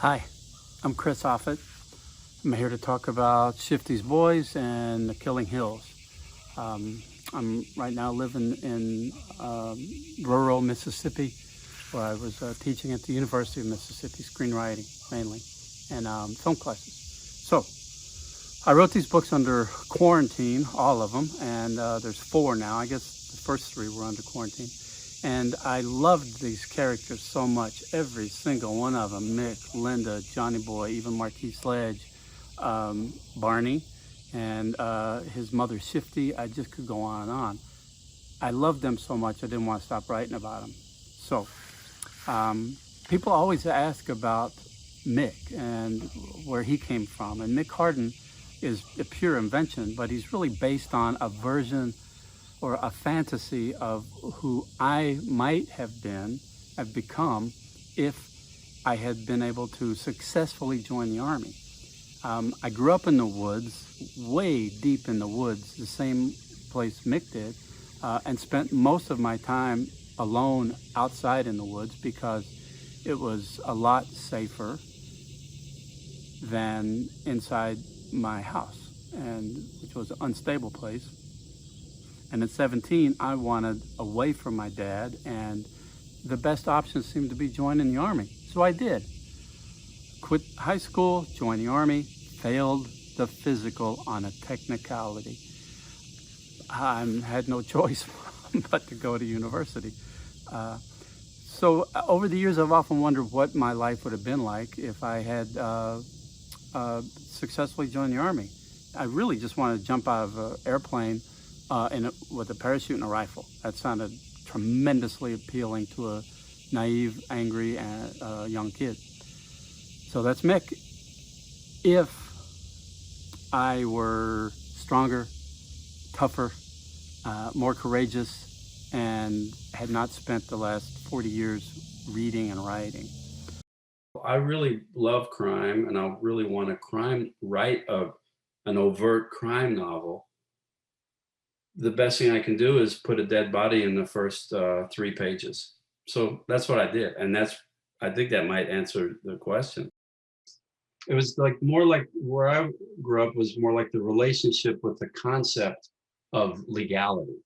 Hi, I'm Chris Offutt. I'm here to talk about Shifty's Boys and the Killing Hills. Um, I'm right now living in rural Mississippi, where I was teaching at the University of Mississippi, screenwriting mainly, and film classes. So I wrote these books under quarantine, all of them, and there's four now. I guess the first three were under quarantine. And I loved these characters so much, every single one of them, Mick, Linda, Johnny Boy, even Marquis Sledge, Barney, and his mother Shifty. I just could go on and on. I loved them so much I didn't want to stop writing about them. So people always ask about Mick and where he came from. And Mick Harden is a pure invention, but he's really based on a version or a fantasy of who I might have become if I had been able to successfully join the Army. I grew up in the woods, way deep in the woods, the same place Mick did, and spent most of my time alone outside in the woods because it was a lot safer than inside my house, and which was an unstable place. And at 17, I wanted away from my dad, and the best option seemed to be joining the Army. So I did. Quit high school, joined the Army, failed the physical on a technicality. I had no choice but to go to university. So over the years, I've often wondered what my life would have been like if I had successfully joined the Army. I really just wanted to jump out of an airplane with a parachute and a rifle. That sounded tremendously appealing to a naive, angry young kid. So that's Mick. If I were stronger, tougher, more courageous, and had not spent the last 40 years reading and writing. I really love crime, and I really want to write an overt crime novel. The best thing I can do is put a dead body in the first 3 pages. So that's what I did, and I think that might answer the question. It was like more like where I grew up was more like the relationship with the concept of legality.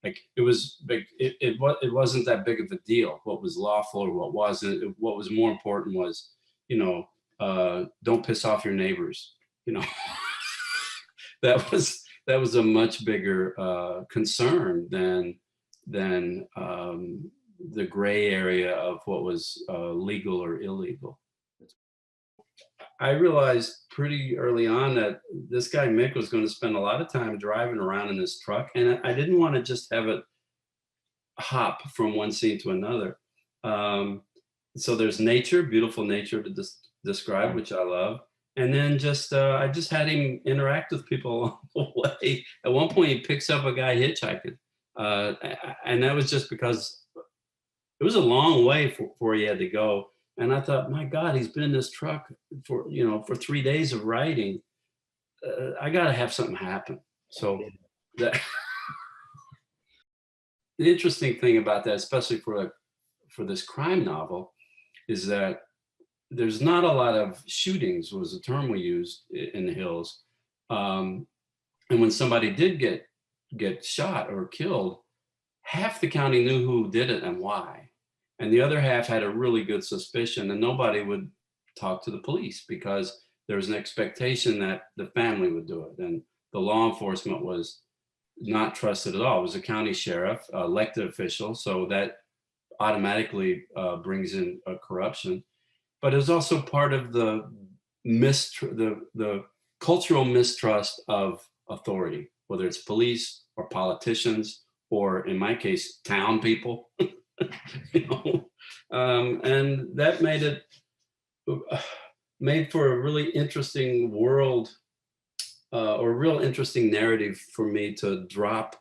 Like it was big, it wasn't that big of a deal what was lawful or what wasn't. What was more important was, don't piss off your neighbors. You know, that was a much bigger concern than the gray area of what was legal or illegal. I realized pretty early on that this guy Mick was going to spend a lot of time driving around in his truck, and I didn't want to just have it hop from one scene to another. So there's nature, beautiful nature to describe, which I love, and then I just had him interact with people along the way. At one point, he picks up a guy hitchhiking, and that was just because it was a long way for he had to go. And I thought, my God, he's been in this truck for 3 days of writing. I got to have something happen. So that the interesting thing about that, especially for this crime novel, is that there's not a lot of shootings, was the term we used in the hills. And when somebody did get shot or killed, half the county knew who did it and why. And the other half had a really good suspicion, and nobody would talk to the police because there was an expectation that the family would do it. And the law enforcement was not trusted at all. It was a county sheriff, elected official, so that automatically brings in corruption. But it was also part of the cultural mistrust of authority, whether it's police or politicians, or in my case, town people. And that made for a really interesting world, or a real interesting narrative for me to drop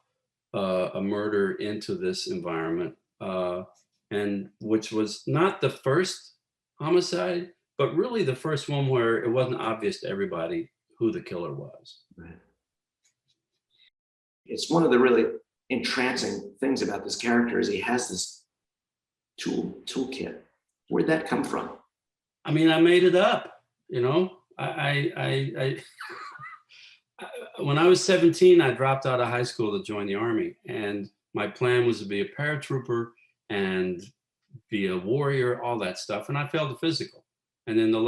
a murder into this environment, and which was not the first homicide, but really the first one where it wasn't obvious to everybody who the killer was. Right. It's one of the really entrancing things about this character is he has this toolkit. Where'd that come from? I mean, I made it up, you know. When I was 17, I dropped out of high school to join the Army, and my plan was to be a paratrooper and be a warrior, all that stuff. And I failed the physical. And then the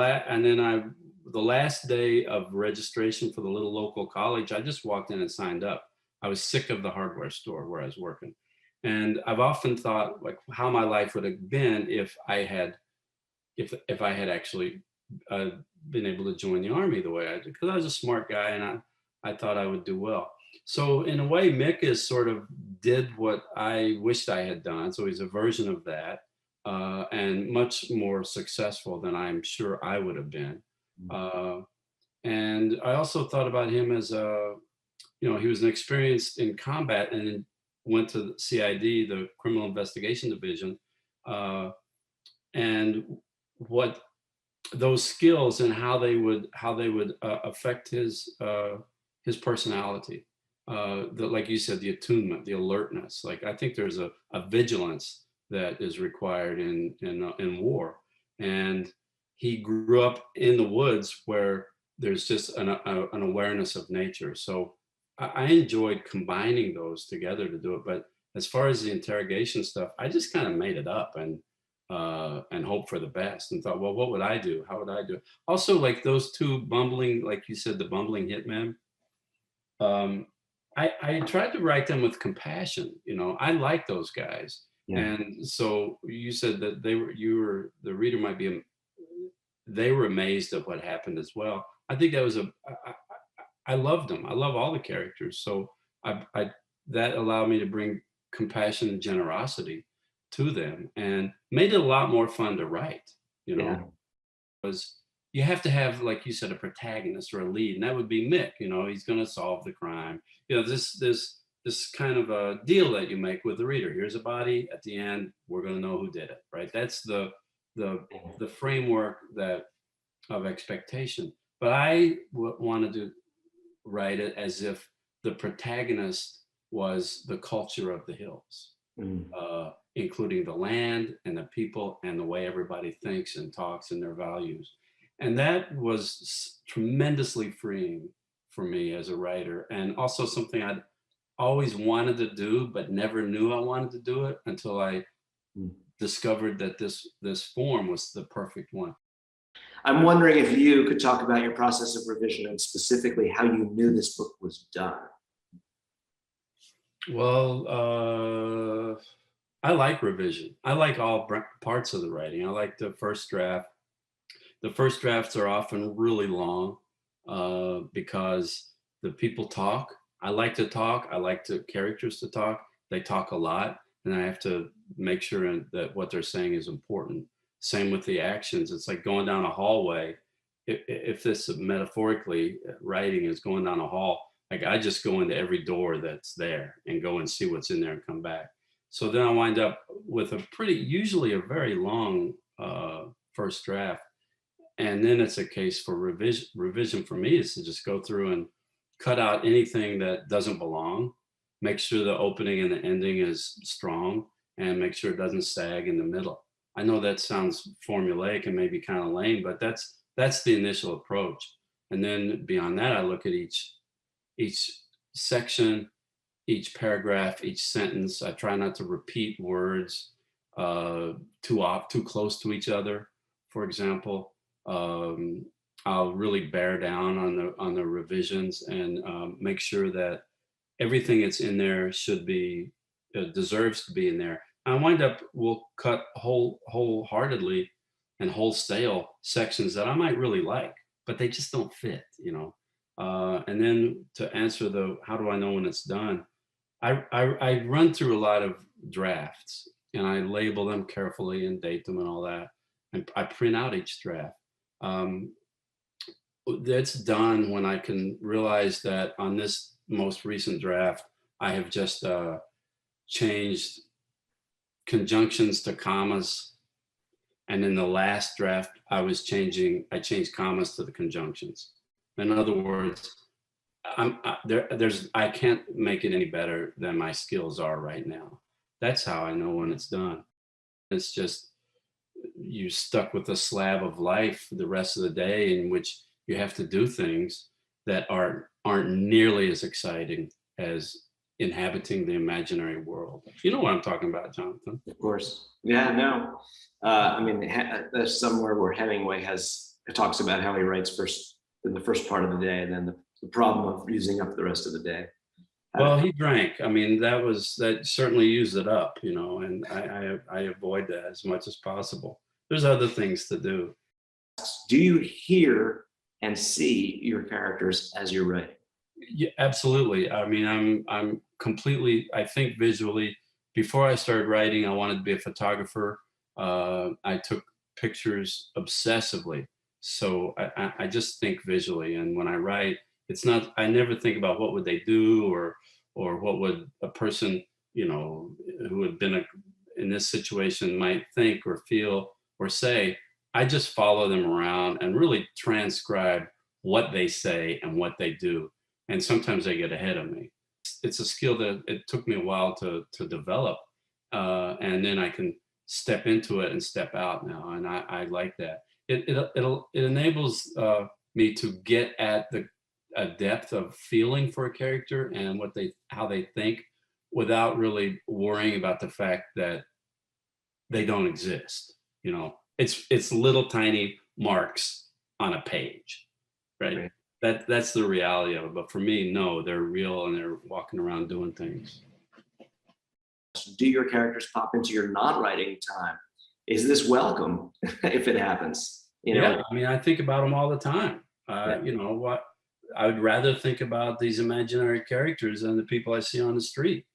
last day of registration for the little local college, I just walked in and signed up. I was sick of the hardware store where I was working. And I've often thought like how my life would have been if I had actually uh, been able to join the Army the way I did, because I was a smart guy and I thought I would do well. So in a way, Mick is sort of did what I wished I had done. So he's a version of that, and much more successful than I'm sure I would have been. Uh, and I also thought about him as he was an experienced in combat and went to the CID, the Criminal Investigation Division, and what those skills and how they would affect his personality. Like you said, the attunement, the alertness. Like I think there's a vigilance that is required in war, and he grew up in the woods where there's just an awareness of nature. So I enjoyed combining those together to do it. But as far as the interrogation stuff, I just kind of made it up and hope for the best and thought, well, what would I do? How would I do it? Also, like those two bumbling, like you said, the bumbling hitmen. I tried to write them with compassion. You know, I like those guys. Yeah. And so you said that the reader might be, they were amazed at what happened as well. I think that was I loved them. I love all the characters. So that allowed me to bring compassion and generosity to them and made it a lot more fun to write, you know. Yeah. Because you have to have, like you said, a protagonist or a lead, and that would be Mick. You know, he's going to solve the crime. You know, this kind of a deal that you make with the reader. Here's a body. At the end, we're going to know who did it, right? That's the framework that of expectation. But I wanted to write it as if the protagonist was the culture of the hills. Including the land and the people and the way everybody thinks and talks and their values. And that was tremendously freeing for me as a writer, and also something I'd always wanted to do, but never knew I wanted to do it until I discovered that this form was the perfect one. I'm wondering if you could talk about your process of revision and specifically how you knew this book was done. Well, I like revision. I like all parts of the writing. I like the first draft. The first drafts are often really long because the people talk. I like to talk. I like the characters to talk. They talk a lot, and I have to make sure that what they're saying is important. Same with the actions. It's like going down a hallway. If this metaphorically writing is going down a hall, like I just go into every door that's there and go and see what's in there and come back. So then I wind up with usually a very long first draft. And then it's a case for revision. Revision for me is to just go through and cut out anything that doesn't belong, make sure the opening and the ending is strong, and make sure it doesn't sag in the middle. I know that sounds formulaic and maybe kind of lame, but that's the initial approach. And then beyond that, I look at each section, each paragraph, each sentence. I try not to repeat words too close to each other. For example, I'll really bear down on the revisions and make sure that everything that's in there deserves to be in there. I will cut wholeheartedly and wholesale sections that I might really like, but they just don't fit, you know. And then to answer how do I know when it's done? I run through a lot of drafts and I label them carefully and date them and all that. And I print out each draft. That's done when I can realize that on this most recent draft, I have just changed conjunctions to commas. And in the last draft, I changed commas to the conjunctions. In other words, I can't make it any better than my skills are right now. That's how I know when it's done. It's just you're stuck with a slab of life the rest of the day, in which you have to do things that aren't nearly as exciting as inhabiting the imaginary world. You know what I'm talking about, Jonathan? Of course. Yeah, no. I mean, there's somewhere where Hemingway talks about how he writes first in the first part of the day, and then the problem of using up the rest of the day. Well, he drank. I mean, that certainly used it up, you know, and I avoid that as much as possible. There's other things to do. Do you hear and see your characters as you're writing? Yeah, absolutely. I mean, I'm completely, I think visually. Before I started writing, I wanted to be a photographer. I took pictures obsessively. So I just think visually. And when I write, it's not, I never think about what would they do, or what would a person, you know, who had been in this situation might think or feel or say. I just follow them around and really transcribe what they say and what they do. And sometimes they get ahead of me. It's a skill that it took me a while to develop, and then I can step into it and step out now, and I like that. It enables me to get at a depth of feeling for a character and how they think, without really worrying about the fact that they don't exist. You know, it's little tiny marks on a page, right? Right. That's the reality of it. But for me, no, they're real and they're walking around doing things. Do your characters pop into your non-writing time? Is this welcome if it happens? You know, Yeah, I mean, I think about them all the time. Yeah. You know what? I would rather think about these imaginary characters than the people I see on the street.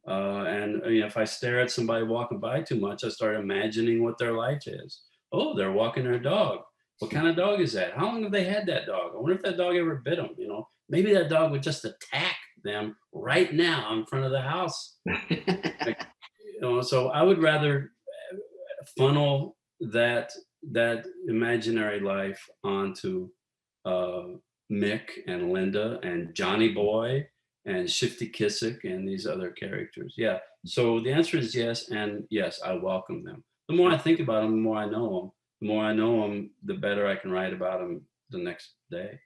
And you know, if I stare at somebody walking by too much, I start imagining what their life is. Oh, they're walking their dog. What kind of dog is that? How long have they had that dog? I wonder if that dog ever bit them. You know, maybe that dog would just attack them right now in front of the house. Like, you know, so I would rather funnel that imaginary life onto Mick and Linda and Johnny Boy and Shifty Kissick and these other characters. Yeah. So the answer is yes, and yes, I welcome them. The more I think about them, the more I know them. The more I know them, the better I can write about them the next day.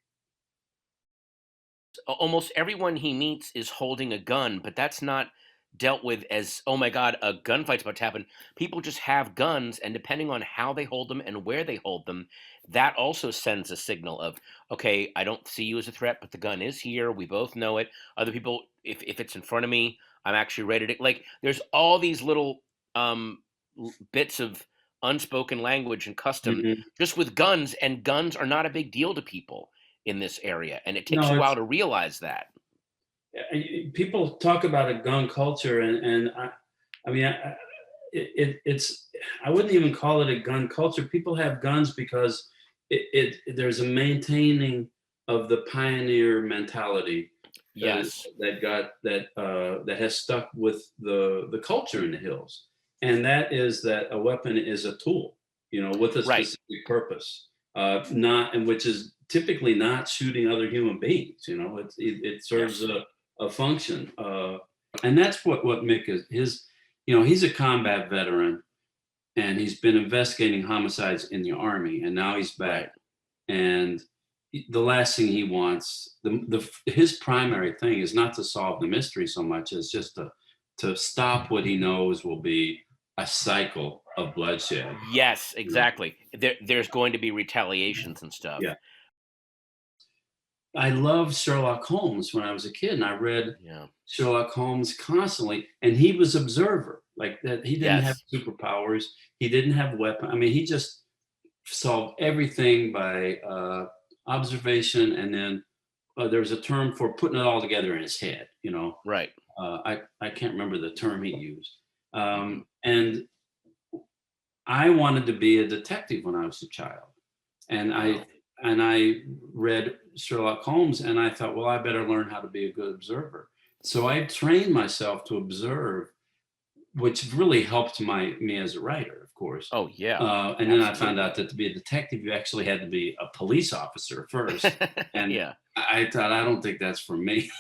Almost everyone he meets is holding a gun, but that's not dealt with as, oh my God, a gunfight's about to happen. People just have guns, and depending on how they hold them and where they hold them, that also sends a signal of, okay, I don't see you as a threat, but the gun is here. We both know it. Other people, if it's in front of me, I'm actually ready to, like, there's all these little bits of unspoken language and custom Mhm. just with guns, and guns are not a big deal to people in this area, and it takes No, a while to realize that. people talk about a gun culture, and I mean, it's, I wouldn't even call it a gun culture. People have guns because there's a maintaining of the pioneer mentality Yes. that has stuck with the culture in the hills, and that is that a weapon is a tool, you know, with a Right. specific purpose, not, and which is typically not shooting other human beings. You know, it serves Yes. a function, and that's what Mick is. You know, he's a combat veteran, and he's been investigating homicides in the Army, and now he's back. Right. And the last thing he wants, his primary thing is not to solve the mystery so much as just to stop what he knows will be a cycle of bloodshed. Yes, exactly. There's going to be retaliations and stuff. Yeah. I loved Sherlock Holmes when I was a kid, and I read Yeah. Sherlock Holmes constantly, and he was observer, like that. He didn't have Yes. superpowers. He didn't have weapons. I mean, he just solved everything by observation, and then there was a term for putting it all together in his head. You know, Right. I can't remember the term he used. Mhm. And I wanted to be a detective when I was a child, and Wow. I read Sherlock Holmes, and I thought, well, I better learn how to be a good observer. So I trained myself to observe, which really helped me as a writer, of course. Oh yeah. And then I found out that to be a detective, you actually had to be a police officer first. And Yeah. I thought, I don't think that's for me.